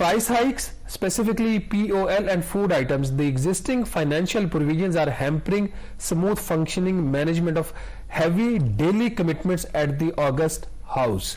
price hikes, specifically POL and food items, the existing financial provisions are hampering smooth functioning management of heavy daily commitments at the August House.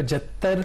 75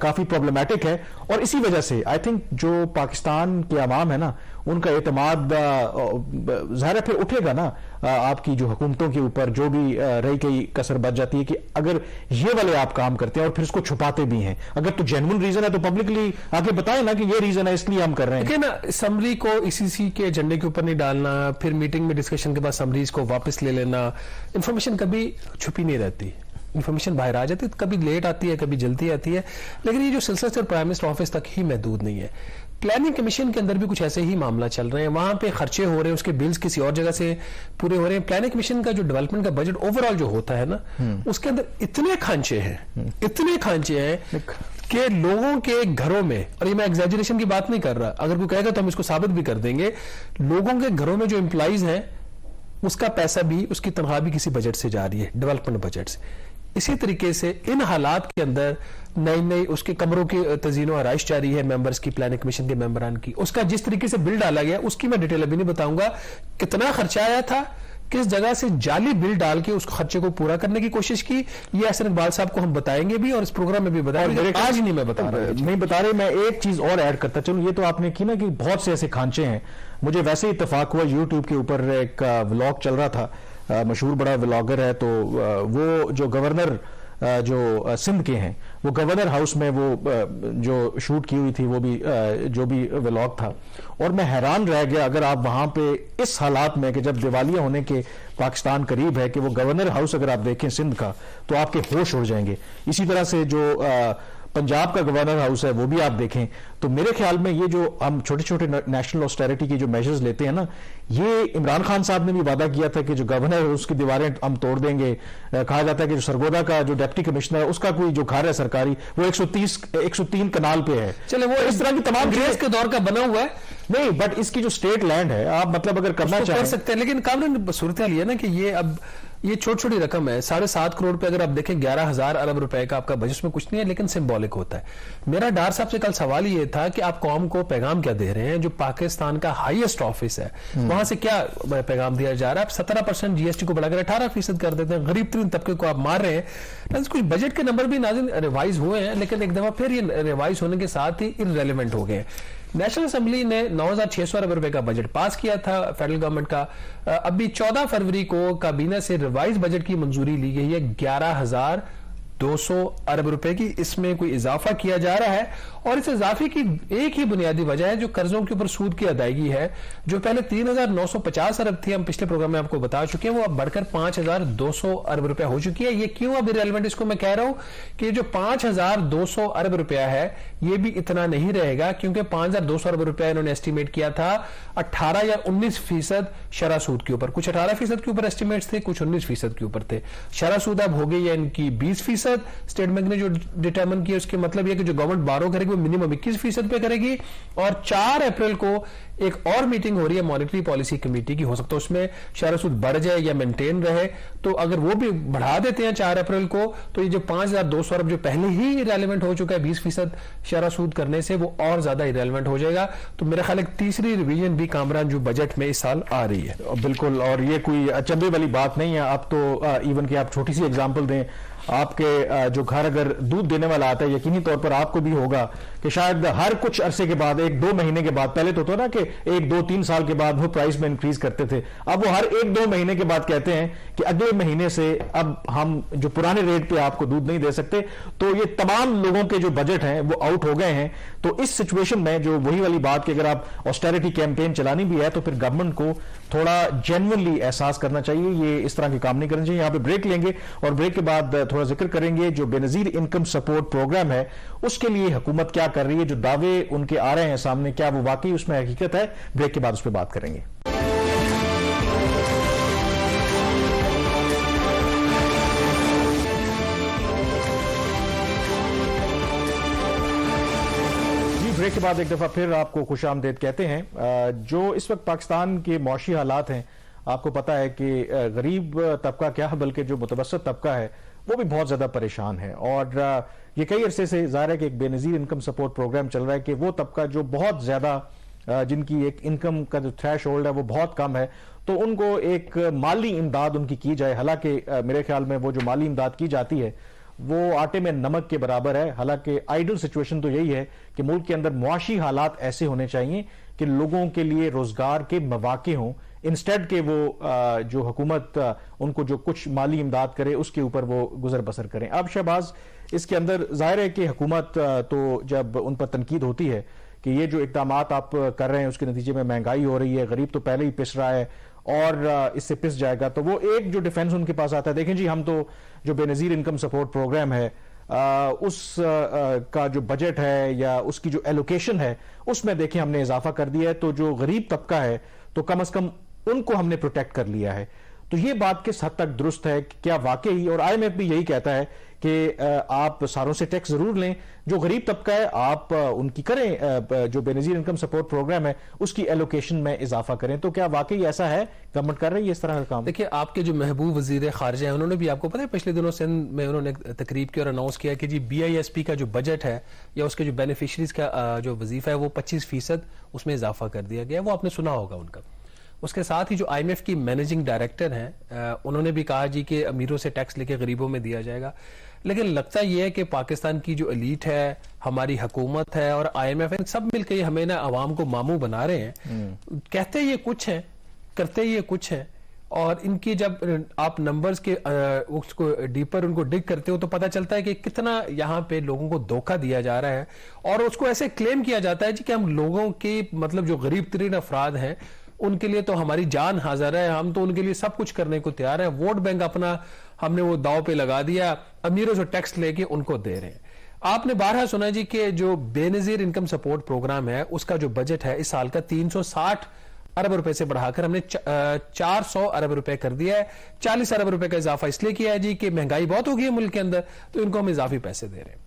coffee problematic ہے، اور اسی وجہ سے I think جو پاکستان کے عوام ہے نا ان کا اعتماد ظاہر ہے پھر اٹھے گا نا آپ کی جو حکومتوں کے اوپر، جو بھی رہی گئی کسر بچ جاتی ہے کہ اگر یہ والے آپ کام کرتے ہیں اور پھر اس کو چھپاتے بھی ہیں، اگر تو جینوئن ریزن ہے تو پبلکلی آگے بتائیں نا کہ یہ ریزن ہے اس لیے ہم کر رہے ہیں. لیکن اسمبلی کو اسی کے ایجنڈے کے اوپر نہیں ڈالنا، پھر میٹنگ میں ڈسکشن کے بعد اسمبلیز کو واپس لے لینا. انفارمیشن کبھی چھپی نہیں رہتی، انفارمیشن باہر آ جاتی ہے، کبھی لیٹ آتی ہے کبھی جلدی آتی ہے، لیکن یہ جو سلسلہ صرف پرائم منسٹر آفس تک ہی محدود نہیں ہے. پلاننگ کمیشن کے اندر بھی کچھ ایسے ہی معاملہ چل رہے ہیں، وہاں پہ خرچے ہو رہے ہیں، اس کے بلز کسی اور جگہ سے پورے ہو رہے ہیں. پلاننگ کمیشن کا جو ڈیولپمنٹ کا بجٹ اوور آل جو ہوتا ہے نا اس کے اندر اتنے کھانچے ہیں کہ لوگوں کے گھروں میں، اور یہ میں ایگزیجریشن کی بات نہیں کر رہا، اگر کوئی کہے گا تو ہم اس کو ثابت بھی کر دیں گے، لوگوں کے گھروں میں جو امپلائیز ہیں اس کا پیسہ بھی، اس کی تنخواہ بھی کسی بجٹ سے جا رہی ہے، ڈیولپمنٹ بجٹ سے. اسی طریقے سے ان حالات کے اندر نئی اس کے کمروں کی تزئین و آرائش جاری ہے ممبرز کی، پلاننگ کمیشن کے ممبران کی، اس کا جس طریقے سے بل ڈالا گیا اس کی میں ڈیٹیل ابھی نہیں بتاؤں گا، کتنا خرچہ آیا تھا، کس جگہ سے جعلی بل ڈال کے اس خرچے کو پورا کرنے کی کوشش کی. یہ احسن اقبال صاحب کو ہم بتائیں گے بھی اور اس پروگرام میں بھی بتائیں گے، آج نہیں میں بتا رہا. میں ایک چیز اور ایڈ کرتا چلوں، یہ تو آپ نے کی نا کہ بہت سے ایسے کھانچے ہیں. مجھے ویسے اتفاق ہوا یوٹیوب کے اوپر ایک ولاگ چل رہا تھا، مشہور بڑا ولاگر ہے، تو وہ جو گورنر جو سندھ کے ہیں وہ گورنر ہاؤس میں وہ جو شوٹ کی ہوئی تھی وہ بھی جو بھی ولاگ تھا، اور میں حیران رہ گیا. اگر آپ وہاں پہ اس حالات میں کہ جب دیوالیہ ہونے کے پاکستان قریب ہے کہ وہ گورنر ہاؤس اگر آپ دیکھیں سندھ کا تو آپ کے ہوش اڑ جائیں گے. اسی طرح سے جو پنجاب کا گورنر ہاؤس ہے وہ بھی آپ دیکھیں تو میرے خیال میں یہ جو ہم چھوٹے چھوٹے نیشنل آسٹیرٹی کی جو میجرز لیتے ہیں نا، یہ عمران خان صاحب نے بھی وعدہ کیا تھا کہ جو گورنر ہے اس کی دیواریں ہم توڑ دیں گے. کہا جاتا ہے کہ جو سرگودا کا جو ڈپٹی کمشنر ہے اس کا کوئی جو گھر ہے سرکاری وہ 103 کنال پہ ہے. چلے وہ اس طرح کی تمام انگریز کے دور کا بنا ہوا ہے نہیں، بٹ اس کی جو اسٹیٹ لینڈ ہے آپ مطلب اگر کرنا چاہیں کر سکتے ہیں. لیکن کامران صورتحال یہ نا کہ یہ چھوٹی چھوٹی رقم ہے، 7.5 کروڑ پہ اگر آپ دیکھیں 11,000 ارب روپے کا آپ کا بجٹ میں کچھ نہیں ہے، لیکن سمبولک ہوتا ہے. میرا ڈار صاحب سے کل سوال یہ تھا کہ آپ قوم کو پیغام کیا دے رہے ہیں؟ جو پاکستان کا ہائیسٹ آفس ہے وہاں سے کیا پیغام دیا جا رہا ہے؟ آپ 17% جی ایس ٹی کو بڑھا کر 18% کر دیتے ہیں، غریب ترین طبقے کو آپ مار رہے ہیں. کچھ بجٹ کے نمبر بھی ناظرین ریوائز ہوئے ہیں، لیکن ایک دفعہ پھر یہ ریوائز ہونے کے ساتھ ہی ارریلیونٹ ہو گئے. نیشنل اسمبلی نے 9,600 ارب روپے کا بجٹ پاس کیا تھا فیڈرل گورنمنٹ کا. ابھی 14 فروری کو کابینہ سے ریوائز بجٹ کی منظوری لی گئی ہے 11,200 ارب روپے کی. اس میں کوئی اضافہ کیا جا رہا ہے اور اس اضافے کی ایک ہی بنیادی وجہ ہے جو قرضوں کے اوپر سود کی ادائیگی ہے، جو پہلے 3,950 ارب تھی، ہم پچھلے پروگرام میں آپ کو بتا چکے ہیں، وہ اب بڑھ کر 5,200 ارب روپے ہو چکی ہے. یہ کیوں اب ریلیونٹ اس کو میں کہہ رہا ہوں کہ جو 5,200 ارب روپیہ ہے یہ بھی اتنا نہیں رہے گا، کیونکہ 5,200 ارب روپیہ انہوں نے اسٹیمیٹ کیا تھا 18 یا 19% شرح سود کے اوپر. کچھ 18% کے اوپر اسٹیمیٹس تھے، کچھ 19% کے اوپر تھے. شرح سود اب ہو گئی ہے ان کی 20%. اسٹیٹ بینک نے جو ڈیٹرمن کیا اس کے مطلب یہ کہ جو گورنمنٹ بارو کرے گی وہ منیمم 21% پہ کرے گی. اور 4 اپریل کو ایک اور میٹنگ ہو رہی ہے مانیٹری پالیسی کمیٹی کی، ہو سکتا ہے اس میں شرح سود بڑھ جائے یا مینٹین رہے. تو اگر وہ بھی بڑھا دیتے ہیں 4 اپریل کو تو یہ جو 5,200 ارب جو پہلے ہی ریلیونٹ ہو چکا ہے 20% شرح سود کرنے سے، وہ اور زیادہ ریلیونٹ ہو جائے گا. تو میرا خیال ہے تیسری ریویژن بھی کامران جو بجٹ میں اس سال آ رہی ہے. بالکل، اور یہ کوئی اچنبے والی بات نہیں ہے. آپ تو ایون کہ آپ چھوٹی سی ایگزامپل دیں، آپ کے جو گھر اگر دودھ دینے والا آتا ہے یقینی طور پر آپ کو بھی ہوگا کہ شاید ہر کچھ عرصے کے بعد 1-2 مہینے کے بعد، پہلے تو نا کہ 1-2-3 سال کے بعد وہ پرائس میں انکریز کرتے تھے، اب وہ ہر 1-2 مہینے کے بعد کہتے ہیں کہ اگلے مہینے سے اب ہم جو پرانے ریٹ پہ آپ کو دودھ نہیں دے سکتے. تو یہ تمام لوگوں کے جو بجٹ ہیں وہ آؤٹ ہو گئے ہیں. تو اس سچویشن میں جو وہی والی بات کہ اگر آپ آسٹیرٹی کیمپین چلانی بھی ہے تو پھر گورنمنٹ کو تھوڑا جینوئنلی احساس کرنا چاہیے، یہ اس طرح کے کام نہیں کرنا چاہیے. یہاں پہ بریک لیں گے اور بریک کے بعد تھوڑا ذکر کریں گے جو بے نظیر انکم سپورٹ پروگرام ہے اس کے لیے حکومت کیا کر رہی ہے، جو دعوے ان کے آ رہے ہیں سامنے کیا وہ واقعی اس میں حقیقت ہے. بریک کے بعد اس پہ بات کریں گے. بریک کے بعد ایک دفعہ پھر آپ کو خوش آمدید کہتے ہیں. جو اس وقت پاکستان کے معاشی حالات ہیں آپ کو پتا ہے کہ غریب طبقہ کیا بلکہ جو متوسط طبقہ ہے وہ بھی بہت زیادہ پریشان ہے. اور یہ کئی عرصے سے ظاہر ہے کہ ایک بے نظیر انکم سپورٹ پروگرام چل رہا ہے کہ وہ طبقہ جو بہت زیادہ جن کی ایک انکم کا جو تھریش ہولڈ ہے وہ بہت کم ہے تو ان کو ایک مالی امداد ان کی جائے. حالانکہ میرے خیال میں وہ جو مالی امداد کی جاتی ہے وہ آٹے میں نمک کے برابر ہے. حالانکہ آئیڈل سچویشن تو یہی ہے کہ ملک کے اندر معاشی حالات ایسے ہونے چاہیے کہ لوگوں کے لیے روزگار کے مواقع ہوں، انسٹیڈ کہ وہ جو حکومت ان کو جو کچھ مالی امداد کرے اس کے اوپر وہ گزر بسر کریں. اب شہباز، اس کے اندر ظاہر ہے کہ حکومت تو جب ان پر تنقید ہوتی ہے کہ یہ جو اقدامات آپ کر رہے ہیں اس کے نتیجے میں مہنگائی ہو رہی ہے، غریب تو پہلے ہی پس رہا ہے اور اس سے پس جائے گا، تو وہ ایک جو ڈیفنس ان کے پاس آتا ہے، دیکھیں جی ہم تو جو بے نظیر انکم سپورٹ پروگرام ہے اس کا جو بجٹ ہے یا اس کی جو ایلوکیشن ہے اس میں دیکھیں ہم نے اضافہ کر دیا ہے، تو جو غریب طبقہ ہے تو کم از کم ان کو ہم نے پروٹیکٹ کر لیا ہے. تو یہ بات کس حد تک درست ہے؟ کیا واقعی، اور آئی ایم ایف بھی یہی کہتا ہے کہ آپ ساروں سے ٹیکس ضرور لیں، جو غریب طبقہ ہے آپ ان کی کریں، جو بے نظیر انکم سپورٹ پروگرام ہے اس کی ایلوکیشن میں اضافہ کریں. تو کیا واقعی ایسا ہے؟ گورنمنٹ کر رہی ہے اس طرح کا کام؟ دیکھیں، آپ کے جو محبوب وزیر خارجہ ہیں انہوں نے بھی، آپ کو پتہ ہے پچھلے دنوں سندھ میں انہوں نے تقریب کی اور اناؤنس کیا کہ جی BISP کا جو بجٹ ہے یا اس کے جو بینیفیشریز کا جو وظیفہ ہے وہ 25% اس میں اضافہ کر دیا گیا. وہ آپ نے سنا ہوگا ان کا. اس کے ساتھ ہی جو IMF کی مینیجنگ ڈائریکٹر ہیں انہوں نے بھی کہا جی کہ امیروں سے ٹیکس لے کے غریبوں میں دیا جائے گا. لیکن لگتا یہ ہے کہ پاکستان کی جو ایلیٹ ہے، ہماری حکومت ہے اور IMF سب مل کے ہمیں نا عوام کو ماموں بنا رہے ہیں. کہتے یہ کچھ ہیں، کرتے یہ کچھ ہیں، اور ان کی جب آپ نمبرز کے اس کو ڈیپر ان کو ڈگ کرتے ہو تو پتہ چلتا ہے کہ کتنا یہاں پہ لوگوں کو دھوکہ دیا جا رہا ہے. اور اس کو ایسے کلیم کیا جاتا ہے جی کہ ہم لوگوں کی مطلب جو غریب ترین افراد ہیں ان کے لیے تو ہماری جان حاضر ہے، ہم تو ان کے لیے سب کچھ کرنے کو تیار ہیں. ووٹ بینک اپنا ہم نے وہ داؤ پہ لگا دیا، امیروں سے ٹیکس لے کے ان کو دے رہے ہیں. آپ نے بارہا سنا جی کہ جو بے نظیر انکم سپورٹ پروگرام ہے اس کا جو بجٹ ہے اس سال کا 360 ارب روپے سے بڑھا کر ہم نے 400 ارب روپے کر دیا ہے. 40 ارب روپے کا اضافہ اس لیے کیا ہے جی کہ مہنگائی بہت ہو گئی ہے ملک کے اندر، تو ان کو ہم اضافی پیسے دے رہے ہیں.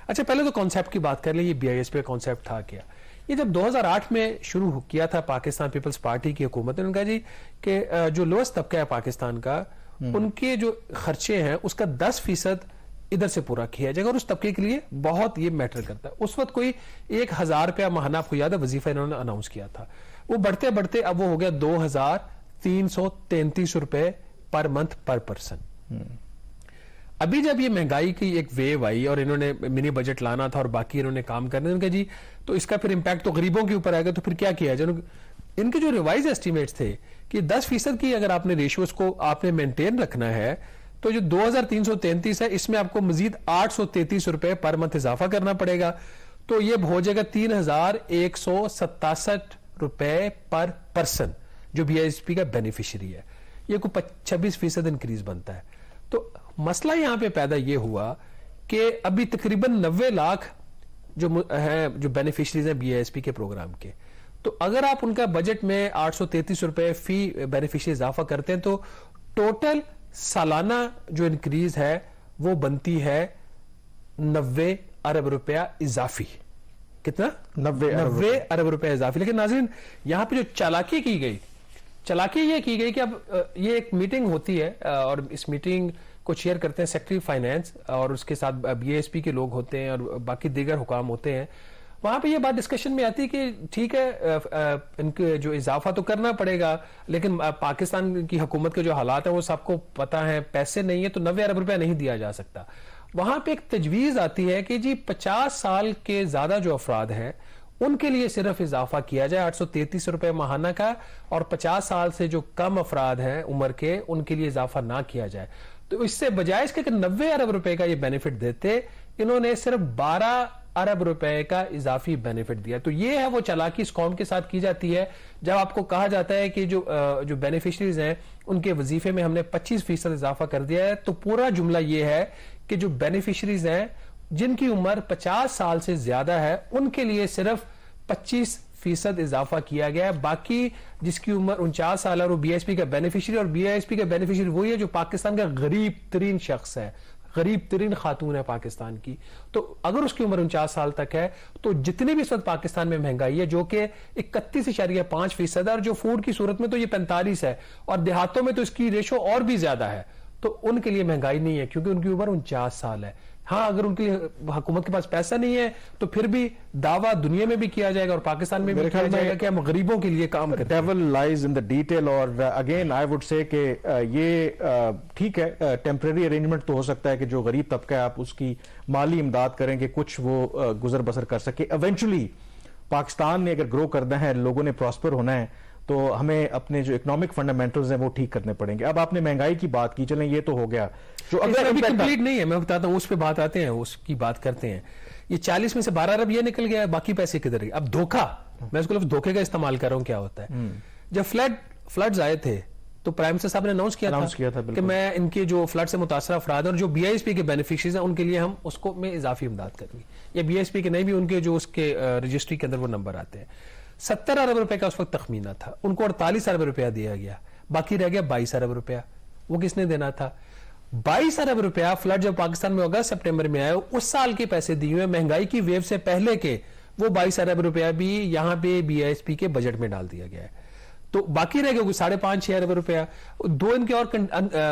اچھا، پہلے تو کانسیپٹ کی بات کر لیں. یہ BISP کا کانسیپٹ تھا کیا؟ یہ جب 2008 میں شروع کیا تھا پاکستان پیپلز پارٹی کی حکومت نے کہا جی کہ جو لوئسٹ طبقہ ہے پاکستان کا ان کے جو خرچے ہیں اس کا 10% ادھر سے پورا کیا جائے گا، اور اس طبقے کے لیے بہت یہ میٹر کرتا ہے. اس وقت کوئی 1000 روپیہ ماہانہ آپ کو یاد ہے وظیفہ انہوں نے اناؤنس کیا تھا. وہ بڑھتے بڑھتے اب وہ ہو گیا 2333 روپے پر منتھ پر پرسن. ابھی جب یہ مہنگائی کی ایک ویو آئی اور انہوں نے منی بجٹ لانا تھا اور باقی انہوں نے کام کرنے ان کا جی تو اس کا پھر امپیکٹ تو غریبوں کے اوپر آئے گا، تو پھر کیا کیا جائے؟ ان کے جو ریوائز ایسٹیمیٹس تھے کہ 10% کی اگر آپ نے ریشیوز کو آپ نے مینٹین رکھنا ہے تو جو 2333 ہے اس میں آپ کو مزید 833 روپے پر منتھ اضافہ کرنا پڑے گا، تو یہ ہو جائے گا 3167 روپے پر پرسن جو BISP کا بینیفیشری ہے. یہ کوئی 26% انکریز بنتا ہے. تو مسئلہ یہاں پہ پیدا یہ ہوا کہ ابھی تقریباً 90 لاکھ جو بینیفیشریز ہیں BISP کے پروگرام کے، تو اگر آپ ان کا بجٹ میں 833 روپے فی بینیفیشری اضافہ کرتے ہیں تو ٹوٹل سالانہ جو انکریز ہے وہ بنتی ہے 90 ارب روپیہ اضافی. کتنا؟ 90 ارب روپے اضافی. لیکن ناظرین یہاں پہ جو چالاکی کی گئی یہ کی گئی کہ اب یہ ایک میٹنگ ہوتی ہے اور اس میٹنگ کو چیئر کرتے ہیں سیکرٹری فائنانس اور اس کے ساتھ BISP کے لوگ ہوتے ہیں اور باقی دیگر حکام ہوتے ہیں. وہاں پہ یہ بات ڈسکشن میں آتی ہے کہ ٹھیک ہے ان کے جو اضافہ تو کرنا پڑے گا، لیکن پاکستان کی حکومت کے جو حالات ہیں وہ سب کو پتہ ہے، پیسے نہیں ہیں تو 90 ارب روپیہ نہیں دیا جا سکتا. وہاں پہ ایک تجویز آتی ہے کہ جی 50 سال کے زیادہ جو افراد ہیں ان کے لیے صرف اضافہ کیا جائے 833 روپے ماہانہ کا، اور 50 سال سے جو کم افراد ہیں عمر کے ان کے لیے اضافہ نہ کیا جائے. تو اس سے بجائے اس کے کہ 90 ارب روپے کا یہ بینیفٹ دیتے، انہوں نے صرف 12 ارب روپے کا اضافی بینیفٹ دیا. تو یہ ہے وہ چالاکی اس قوم کے ساتھ کی جاتی ہے جب آپ کو کہا جاتا ہے کہ جو بینیفیشریز ہیں ان کے وظیفے میں ہم نے 25% اضافہ کر دیا ہے. تو پورا جملہ یہ ہے کہ جو بینیفیشریز ہیں جن کی عمر 50 سال سے زیادہ ہے ان کے لیے صرف 25% اضافہ کیا گیا ہے. باقی جس کی عمر 49 سال ہے اور وہ BISP کا بینیفیشری، اور BISP کا بینیفیشری وہی ہے جو پاکستان کا غریب ترین شخص ہے، غریب ترین خاتون ہے پاکستان کی. تو اگر اس کی عمر 49 سال تک ہے تو جتنے بھی اس وقت پاکستان میں مہنگائی ہے جو کہ 31.5% ہے، اور جو فوڈ کی صورت میں تو یہ 45 ہے، اور دیہاتوں میں تو اس کی ریشو اور بھی زیادہ ہے. تو ان کے لیے مہنگائی نہیں ہے کیونکہ ان کی عمر 49 سال ہے. ہاں اگر ان کی حکومت کے پاس پیسہ نہیں ہے تو پھر بھی دعویٰ دنیا میں بھی کیا جائے گا اور پاکستان میں بھی کیا جائے گا کہ ہم غریبوں کے لیے کام کرتے ہیں. Devil lies in the detail. اور اگین آئی وڈ سے کہ یہ ٹھیک ہے ٹیمپریری ارینجمنٹ تو ہو سکتا ہے کہ جو غریب طبقہ ہے آپ اس کی مالی امداد کریں کہ کچھ وہ گزر بسر کر سکے. ایونچولی پاکستان نے اگر گرو کرنا ہے, لوگوں نے پراسپر ہونا ہے, تو ہمیں اپنے جو اکنامک فنڈامنٹلز ہیں وہ ٹھیک کرنے پڑیں گے. اب آپ نے مہنگائی کی بات کی, چلیں یہ تو ہو گیا جو اگر ابھی کمپلیٹ نہیں ہے, میں بتاتا ہوں اس پہ بات آتے ہیں, اس کی بات کرتے ہیں. یہ 40 میں سے 12 ارب یہ نکل گیا ہے, باقی پیسے کدھر گئے؟ اب دھوکہ, میں اس کو لفظ دھوکے کا استعمال کر رہا ہوں, کیا ہوتا ہے جب فلڈز آئے تھے تو پرائم منسٹر صاحب نے اناؤنس کیا تھا کہ میں ان کے جو فلڈ سے متاثرہ افراد ہیں اور جو بی آئی ایس پی کے بینیفیشریز ہیں ان کے لیے ہم اس کو میں اضافی امداد کریں گے, یا بی آئی ایس پی کے نہیں بھی ان کے جو اس کے رجسٹری کے اندر وہ نمبر آتے ہیں. 70 ارب روپے کا اس وقت تخمینہ تھا, ان کو 48 ارب روپیہ دیا گیا, باقی رہ گیا 22 ارب روپیہ. وہ کس نے دینا تھا؟ 22 ارب روپیہ فلڈ جب پاکستان میں اگست سپٹمبر میں آئے اس سال کے پیسے دیے ہوئے مہنگائی کی ویو سے پہلے کے, وہ 22 ارب روپیہ بھی یہاں پہ بی آئی ایس پی کے بجٹ میں ڈال دیا گیا ہے. تو باقی رہ گیا 5.5-6 ارب روپیہ. دو ان کے اور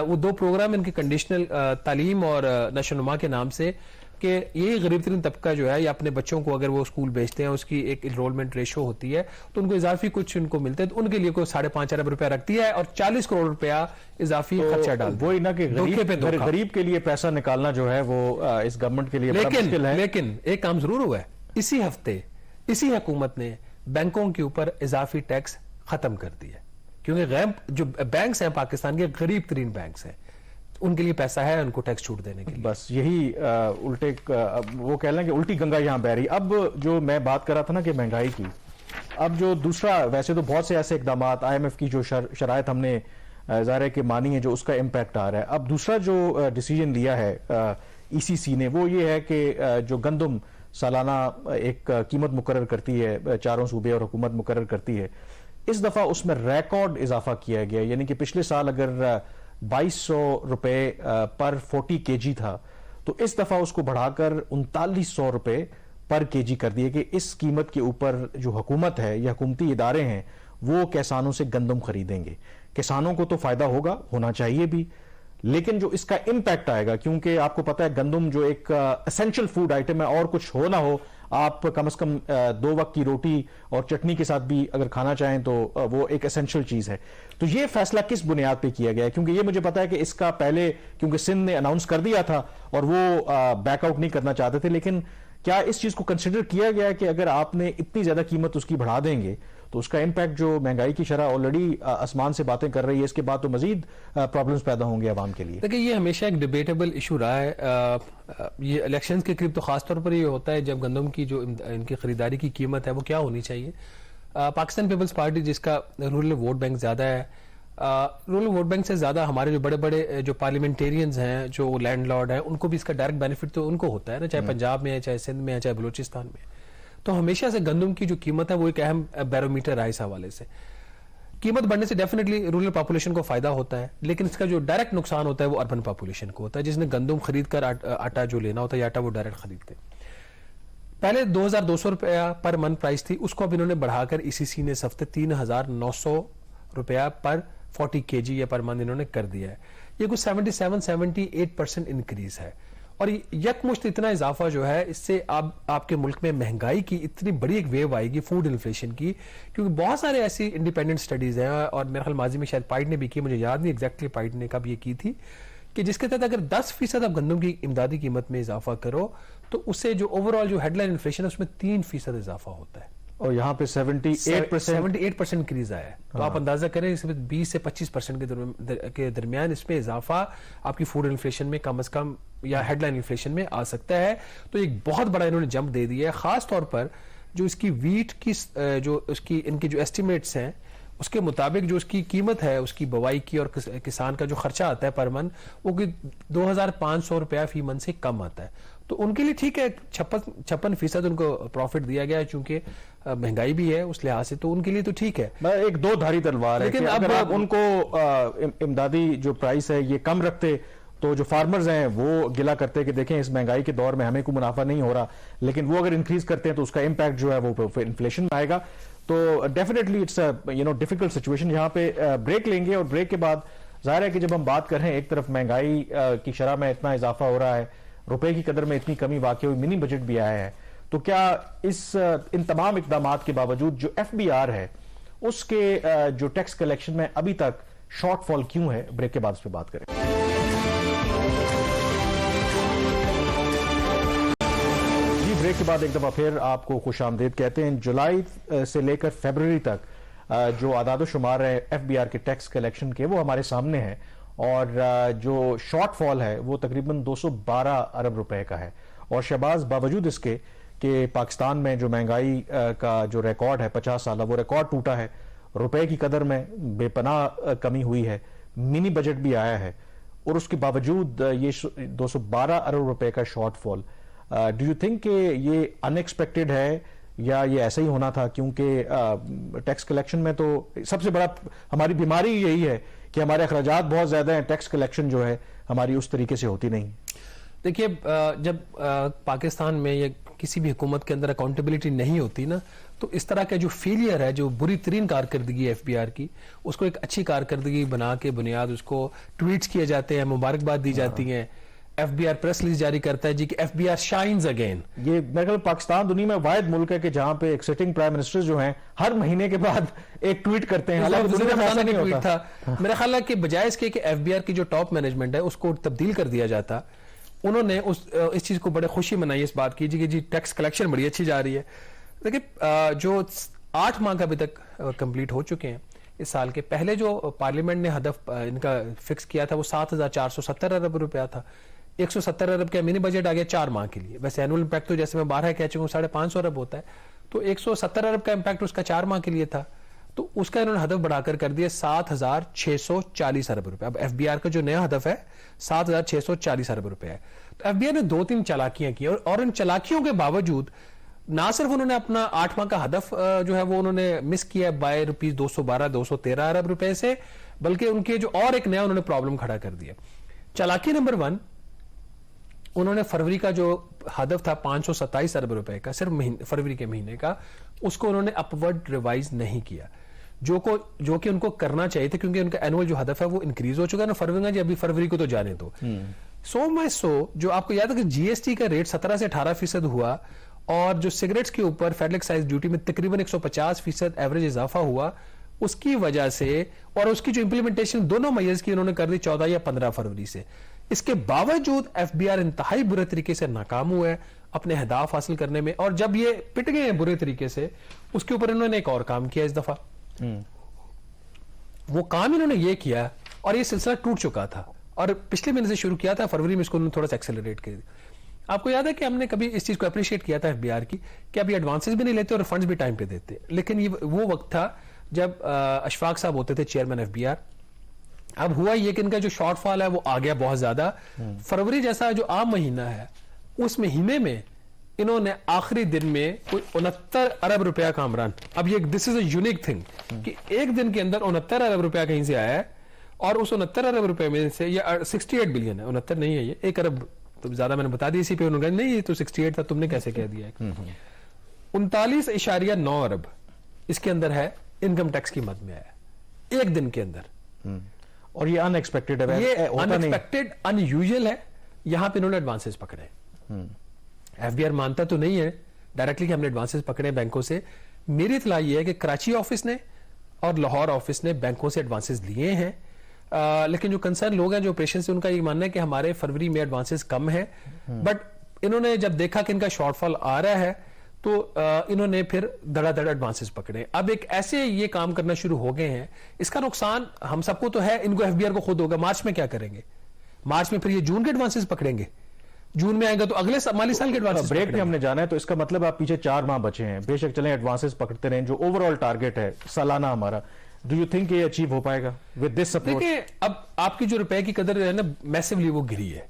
وہ دو پروگرام ان کے کنڈیشنل تعلیم اور نشو و نما کے نام سے, کہ یہی غریب ترین طبقہ جو ہے یا اپنے بچوں کو اگر وہ اسکول بھیجتے ہیں اس کی ایک انرولمنٹ ریشو ہوتی ہے تو ان کو اضافی کچھ ان کو ملتے ہیں, تو ان کے لیے کوئی 5.5 ارب روپیہ رکھتی ہے اور 40 کروڑ روپیہ اضافی خرچہ ڈال وہی نا کہ غریب کے لیے پیسہ نکالنا جو ہے وہ اس گورنمنٹ کے لیے بڑا مشکل ہے. لیکن ایک کام ضرور ہوا ہے, اسی ہفتے اسی حکومت نے بینکوں کے اوپر اضافی ٹیکس ختم کر دیا, کیونکہ جو بینکس ہیں پاکستان کے غریب ترین بینکس ہیں, ان کے لیے پیسہ ہے ان کو ٹیکس چھوٹ دینے کے لیے. بس یہی الٹے وہ کہہ لیں کہ الٹی گنگا یہاں بہ رہی. اب جو میں بات کر رہا تھا نا کہ مہنگائی کی, اب جو دوسرا, ویسے تو بہت سے ایسے اقدامات آئی ایم ایف کی جو شرائط ہم نے ظاہر ہے کہ مانی ہے جو اس کا امپیکٹ آ رہا ہے. اب دوسرا جو ڈیسیجن لیا ہے ای سی سی نے وہ یہ ہے کہ جو گندم سالانہ ایک قیمت مقرر کرتی ہے, چاروں صوبے اور حکومت مقرر کرتی ہے, اس دفعہ اس میں ریکارڈ اضافہ کیا گیا. یعنی کہ پچھلے سال اگر 2200 روپے پر 40 کے جی تھا تو اس دفعہ اس کو بڑھا کر 3900 روپے پر کے جی کر دیے کہ اس قیمت کے اوپر جو حکومت ہے یا حکومتی ادارے ہیں وہ کسانوں سے گندم خریدیں گے. کسانوں کو تو فائدہ ہونا چاہیے بھی, لیکن جو اس کا امپیکٹ آئے گا, کیونکہ آپ کو پتا ہے گندم جو ایک اسینشل فوڈ آئٹم ہے, اور کچھ ہو نہ ہو آپ کم از کم 2 وقت کی روٹی اور چٹنی کے ساتھ بھی اگر کھانا چاہیں تو وہ ایک اسینشل چیز ہے. تو یہ فیصلہ کس بنیاد پہ کیا گیا ہے؟ کیونکہ یہ مجھے پتا ہے کہ اس کا پہلے کیونکہ سندھ نے اناؤنس کر دیا تھا اور وہ بیک آؤٹ نہیں کرنا چاہتے تھے, لیکن کیا اس چیز کو کنسیڈر کیا گیا ہے کہ اگر آپ نے اتنی زیادہ قیمت اس کی بڑھا دیں گے تو اس کا امپیکٹ جو مہنگائی کی شرح آلریڈی آسمان سے باتیں کر رہی ہے, اس کے بعد تو مزید پرابلمز پیدا ہوں گے عوام کے لیے. دیکھیں یہ ہمیشہ ایک ڈیبیٹیبل ایشو رہا ہے. یہ الیکشنز کے قریب تو خاص طور پر یہ ہوتا ہے جب گندم کی جو ان کی خریداری کی قیمت ہے وہ کیا ہونی چاہیے. پاکستان پیپلز پارٹی جس کا رورل ووٹ بینک زیادہ ہے, رورل ووٹ بینک سے زیادہ ہمارے جو بڑے بڑے جو پارلیمنٹیرینز ہیں جو لینڈ لارڈ ہیں ان کو بھی اس کا ڈائریکٹ بینیفٹ تو ان کو ہوتا ہے نا, چاہے پنجاب میں ہے, چاہے سندھ میں ہے, چاہے بلوچستان میں. تو ہمیشہ سے گندم کی جو قیمت ہے وہ ایک اہم بیرومیٹر ہے. اس حوالے سے قیمت بڑھنے سے ڈیفینیٹلی رورل پاپولیشن کو فائدہ ہوتا ہے, لیکن اس کا جو ڈائریکٹ نقصان ہوتا ہے وہ اربن پاپولیشن کو ہوتا ہے, جس نے گندم خرید کر آٹا جو لینا ہوتا ہے یا آٹا وہ ڈائریکٹ خریدتے. پہلے 2200 روپیہ پر من پرائس تھی, اس کو اب انہوں نے بڑھا کر ای سی سی نے اس ہفتے 3900 روپیہ پر 40 کے جی یا پر من انہوں نے کر دیا ہے. یہ کچھ 77-78% انکریز ہے. اور یکمشت اتنا اضافہ جو ہے اس سے آپ کے ملک میں مہنگائی کی اتنی بڑی ایک ویو آئے گی فوڈ انفلیشن کی, کیونکہ بہت سارے ایسی انڈیپینڈنٹ سٹڈیز ہیں اور میرے خیال ماضی میں شاید پائٹ نے بھی کی, مجھے یاد نہیں ایگزیکٹلی پائٹ نے کب یہ کی تھی, کہ جس کے تحت اگر 10% آپ گندم کی امدادی قیمت میں اضافہ کرو تو اس سے جو اوور آل جو ہیڈ لائن انفلیشن ہے اس میں 3% اضافہ ہوتا ہے, اور یہاں پہ 78% انکریز آیا ہے. تو آپ اندازہ کریں اس میں 20 سے 25% کے درمیان اس میں اضافہ آپ کی فوڈ انفلیشن میں کم از کم یا ہیڈ لائن انفلیشن میں آ سکتا ہے. تو ایک بہت بڑا انہوں نے جمپ دے دیا ہے, خاص طور پر جو اس کی ویٹ کی جو اس کی ان کے جو ایسٹیمیٹس ہیں اس کے مطابق جو اس کی قیمت ہے اس کی بوائی کی اور کسان کا جو خرچہ آتا ہے پر من وہ 2500 روپیہ فی من سے کم آتا ہے. تو ان کے لیے ٹھیک ہے 56% ان کو پروفٹ دیا گیا ہے, چونکہ مہنگائی بھی ہے اس لحاظ سے, تو ان کے لیے تو ٹھیک ہے. ایک دو دھاری تلوار ہے, لیکن اگر آپ ان کو امدادی جو پرائس ہے یہ کم رکھتے تو جو فارمرز ہیں وہ گلا کرتے کہ دیکھیں اس مہنگائی کے دور میں ہمیں کوئی منافع نہیں ہو رہا, لیکن وہ اگر انکریز کرتے ہیں تو اس کا امپیکٹ جو ہے وہ انفلیشن میں آئے گا. تو ڈیفینیٹلی اٹس ڈیفیکلٹ سچویشن. یہاں پہ بریک لیں گے اور بریک کے بعد ظاہر ہے کہ جب ہم بات کر رہے ہیں ایک طرف مہنگائی کی شرح میں اتنا اضافہ ہو رہا ہے, روپے کی قدر میں اتنی کمی واقع ہوئی, منی بجٹ بھی آیا ہے, تو کیا ان تمام اقدامات کے باوجود جو ایف بی آر ہے اس کے جو ٹیکس کلیکشن میں ابھی تک شارٹ فال کیوں ہے؟ بریک کے بعد اس پہ بات کریں. جی بریک کے بعد ایک دفعہ پھر آپ کو خوش آمدید کہتے ہیں. جولائی سے لے کر فیبروری تک جو اعداد و شمار ہے ایف بی آر کے ٹیکس کلیکشن کے وہ ہمارے سامنے ہیں, اور جو شارٹ فال ہے وہ تقریباً 212 ارب روپے کا ہے. اور شہباز, باوجود اس کے کہ پاکستان میں جو مہنگائی کا جو ریکارڈ ہے 50 سالہ, وہ ریکارڈ ٹوٹا ہے, روپے کی قدر میں بے پناہ کمی ہوئی ہے, منی بجٹ بھی آیا ہے, اور اس کے باوجود یہ 212 ارب روپے کا short fall, do you think کہ یہ ان ایکسپیکٹڈ ہے یا یہ ایسا ہی ہونا تھا؟ کیونکہ ٹیکس کلیکشن میں تو سب سے بڑا ہماری بیماری یہی ہے کہ ہمارے اخراجات بہت زیادہ ہیں, ٹیکس کلیکشن جو ہے ہماری اس طریقے سے ہوتی نہیں. دیکھیے, جب پاکستان میں یا کسی بھی حکومت کے اندر اکاؤنٹیبلٹی نہیں ہوتی نا, تو اس طرح کا جو فیلئر ہے, جو بری ترین کارکردگی ایف بی آر کی, اس کو ایک اچھی کارکردگی بنا کے بنیاد اس کو ٹویٹس کیے جاتے ہیں, مبارکباد دی جاتی ہیں, F B R press release جاری کرتا ہے جی کہ F B R shines again. یہ میرے خیال پاکستان دنیا میں واحد ملک ہے کہ جہاں پہ ایک سٹنگ پرائم منسٹر جو ہیں ہر مہینے کے بعد ایک ٹویٹ کرتے ہیں. ٹویٹ تھا میرا خیال ہے کہ بجائے اس کے کہ ایف بی آر کی جو ٹاپ مینجمنٹ ہے اس کو تبدیل کر دیا جاتا, انہوں نے اس چیز کو بڑے خوشی منائی, اس بات کی کہ جی ٹیکس کلیکشن بڑی اچھی جا رہی ہے. دیکھیں, جو 8 ماہ کا ابھی تک کمپلیٹ ہو چکے ہیں اس سال کے, پہلے جو پارلیمنٹ نے ہدف ان کا فکس کیا تھا وہ 7,470 ارب روپیہ تھا. 170 ارب کا منی بجٹ آ گیا 4 ماہ کے لیے. ویسے اینول امپیکٹ تو جیسے میں 12 کہہ چکا ہوں 550 ارب ہوتا ہے, تو 170 ارب کا امپیکٹ اس کا 4 ماہ کے لیے تھا, تو اس کا انہوں نے ہدف بڑھا کر دیا 7,640 ارب روپے. اب ایف بی آر کا جو نیا ہدف ہے 7,640 ارب روپے ہے. تو ایف بی آر نے 2-3 چالاکیاں کی, اور ان چالاکیوں کے باوجود نہ صرف انہوں نے اپنا 8 ماہ کا ہدف جو ہے وہ انہوں نے مس کیا بائی روپیز 213 ارب روپے سے, بلکہ ان کے جو اور ایک نیا انہوں نے پرابلم کھڑا کر دیا. چالاکی نمبر 1, انہوں نے فروری کا جو ہدف تھا 527 ارب روپے کا, صرف فروری کے مہینے کا, اس کو انہوں نے اپورڈ ریوائز نہیں کیا, جو کہ ان کو کرنا چاہیے تھا, کیونکہ ان کا اینول جو ہدف ہے وہ انکریز ہو چکا ہے نا فروری, جی ابھی فروری کو تو جانے دو. جو آپ کو یاد ہے کہ جی ایس ٹی کا ریٹ 17 سے 18% ہوا, اور جو سگریٹس کے اوپر فیڈرل ایکسائز ڈیوٹی میں تقریباً 150% ایوریج اضافہ ہوا, اس کی وجہ سے, اور اس کی جو امپلیمنٹیشن دونوں میئرز کی انہوں نے کر دی 14 یا 15 فروری سے. اس کے باوجود ایف بی آر انتہائی برے طریقے سے ناکام ہوا ہے اپنے اہداف حاصل کرنے میں, اور جب یہ پٹ گئے ہیں برے طریقے سے, اس کے اوپر انہوں نے ایک اور کام کیا اس دفعہ. وہ کام انہوں نے یہ کیا, اور یہ سلسلہ ٹوٹ چکا تھا اور پچھلے مہینے سے شروع کیا تھا, فروری میں اس کو انہوں نے تھوڑا سا ایکسیلریٹ کر دیا. آپ کو یاد ہے کہ ہم نے کبھی اس چیز کو اپریشیٹ کیا تھا ایف بی آر کی, کہ اب یہ ایڈوانسز بھی نہیں لیتے اور فنڈز بھی ٹائم پہ دیتے, لیکن یہ وہ وقت تھا جب اشفاق صاحب ہوتے تھے چیئرمین ایف بی آر. اب ہوا یہ کہ ان کا جو شارٹ فال ہے وہ آ گیا بہت زیادہ. فروری جیسا جو عام مہینہ ہے, اس مہینے میں انہوں نے آخری دن میں کوئی 69 ارب روپیہ کامران, اب یہ دس از اے یونیک تھنگ کہ ایک دن کے اندر 69 ارب روپیہ کہیں سے آیا ہے, اور اس 69 ارب روپے میں سے یہ 68 بلین ہے, 69 نہیں ہے, یہ 1 ارب تو زیادہ میں نے بتا دی اسی پہ, انہوں نے کہا نہیں یہ تو 68 تھا, تم نے کیسے کہہ دیا ہے. 39.9 ارب اس کے اندر ہے انکم ٹیکس کی مد میں آیا ایک دن کے اندر, اور یہ ان ایکسپیکٹڈ ہے, یہ ان ایکسپیکٹڈ ان یوزل ہے. یہاں پہ انہوں نے ایڈوانسز پکڑے. ایف بی آر مانتا تو نہیں ہے ڈائریکٹلی کہ ہم نے ایڈوانسز پکڑے بینکوں سے. میری اطلاع یہ ہے کہ کراچی آفس نے اور لاہور آفس نے بینکوں سے ایڈوانسز لیے ہیں, لیکن جو کنسرن لوگ ہیں جو پیشنٹ سے, ان کا یہ ماننا ہے کہ ہمارے فروری میں ایڈوانسز کم ہے. بٹ انہوں نے جب دیکھا کہ ان کا شارٹ فال آ رہا ہے تو انہوں نے پھر دڑا دڑ ایڈوانسز پکڑے. اب ایک ایسے یہ کام کرنا شروع ہو گئے ہیں, اس کا نقصان ہم سب کو تو ہے, ان کو ایف بی آر کو خود ہوگا. مارچ میں کیا کریں گے؟ مارچ میں پھر یہ جون کے ایڈوانسز پکڑیں گے, جون میں آئیں گا تو اگلے مالی سال کے ایڈوانسز. بریک میں ہم نے جانا ہے, تو اس کا مطلب آپ پیچھے 4 ماہ بچے ہیں, بے شک چلیں ایڈوانسز پکڑتے رہیں, جو اوور آل ٹارگٹ ہے سالانہ ہمارا, ڈو یو تھنک یہ اچیو ہو پائے گا ود دس اپروچ؟ دیکھیں, اب آپ کی جو روپے کی قدر ہے نا میسیولی وہ گری ہے,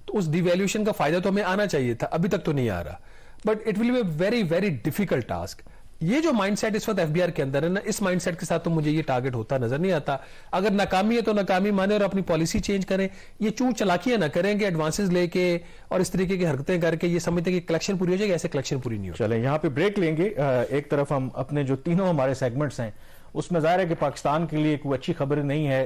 تو اس ڈیویلیوشن کا فائدہ تو ہمیں آنا چاہیے تھا, ابھی تک تو نہیں آ رہا. But it will be a very very difficult task. یہ جو مائنڈ سیٹ اس وقت ایف بی آر کے اندر ہے نا, اس مائنڈ سیٹ کے ساتھ تو مجھے یہ ٹارگٹ ہوتا نظر نہیں آتا. اگر ناکامی ہے تو ناکامی مانے اور اپنی پالیسی چینج کریں. یہ چون چلاکیاں نہ کریں کہ ایڈوانسز لے کے اور اس طریقے کی حرکتیں کر کے یہ سمجھتے ہیں کہ کلیکشن پوری ہو جائے گی, ایسے کلیکشن پوری نہیں ہو. چلیں یہاں پہ بریک لیں گے. ایک طرف ہم اپنے جو تینوں ہمارے سیگمنٹس ہیں اس میں ظاہر ہے کہ پاکستان کے لیے کوئی اچھی خبر نہیں ہے,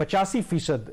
85%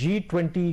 G20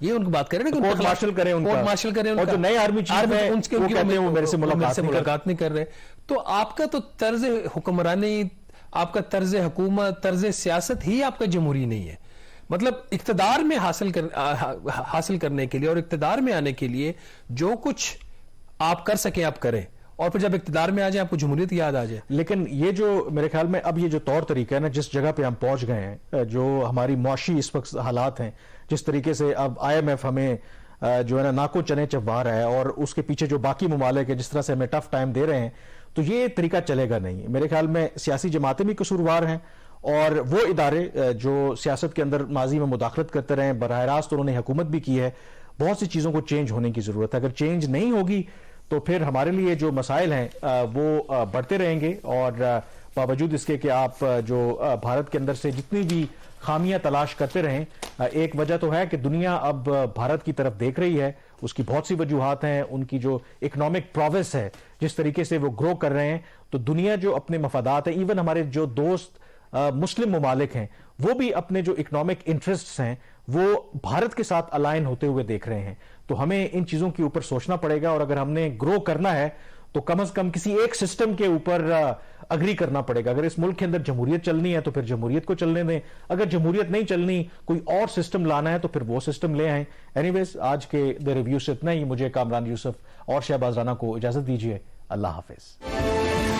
یہ ان کو بات کریں نا کہ کورٹ مارشل کریں ان کا، کورٹ مارشل کریں ان اور کا، جو نئے آرمی چیف ہیں ان کے وہ کہتے ہیں وہ میرے سے ملاقات نہیں کر رہے. تو آپ کا تو طرز حکمرانی، آپ کا طرز حکومت، طرز سیاست ہی آپ کا جمہوری نہیں ہے. مطلب اقتدار میں حاصل کرنے کے لیے اور اقتدار میں آنے کے لیے جو کچھ آپ کر سکیں آپ کریں، اور پھر جب اقتدار میں آ جائیں آپ کو جمہوریت یاد آ جائے. لیکن یہ جو میرے خیال میں اب یہ جو طور طریقہ ہے نا، جس جگہ پہ ہم پہنچ گئے ہیں، جو ہماری معاشی اس وقت حالات ہیں، جس طریقے سے اب IMF ہمیں جو ہے نا ناکو چنے چبا رہا ہے، اور اس کے پیچھے جو باقی ممالک ہیں جس طرح سے ہمیں ٹف ٹائم دے رہے ہیں، تو یہ طریقہ چلے گا نہیں. میرے خیال میں سیاسی جماعتیں بھی قصوروار ہیں، اور وہ ادارے جو سیاست کے اندر ماضی میں مداخلت کرتے رہے ہیں، براہ راست انہوں نے حکومت بھی کی ہے. بہت سی چیزوں کو چینج ہونے کی ضرورت ہے. اگر چینج نہیں ہوگی تو پھر ہمارے لیے جو مسائل ہیں وہ بڑھتے رہیں گے. اور باوجود اس کے کہ آپ جو بھارت کے اندر سے جتنی بھی خامیاں تلاش کرتے رہیں، ایک وجہ تو ہے کہ دنیا اب بھارت کی طرف دیکھ رہی ہے. اس کی بہت سی وجوہات ہیں. ان کی جو اکنامک پروگریس ہے، جس طریقے سے وہ گرو کر رہے ہیں، تو دنیا جو اپنے مفادات ہیں، ایون ہمارے جو دوست مسلم ممالک ہیں، وہ بھی اپنے جو اکنامک انٹرسٹس ہیں وہ بھارت کے ساتھ الائن ہوتے ہوئے دیکھ رہے ہیں. تو ہمیں ان چیزوں کے اوپر سوچنا پڑے گا، اور اگر ہم نے گرو کرنا ہے تو کم از کم کسی ایک سسٹم کے اوپر اگری کرنا پڑے گا. اگر اس ملک کے اندر جمہوریت چلنی ہے تو پھر جمہوریت کو چلنے دیں. اگر جمہوریت نہیں چلنی، کوئی اور سسٹم لانا ہے تو پھر وہ سسٹم لے آئیں. اینی ویز آج کے دی ریویو سے اتنا ہی. مجھے کامران یوسف اور شہباز رانا کو اجازت دیجیے. اللہ حافظ.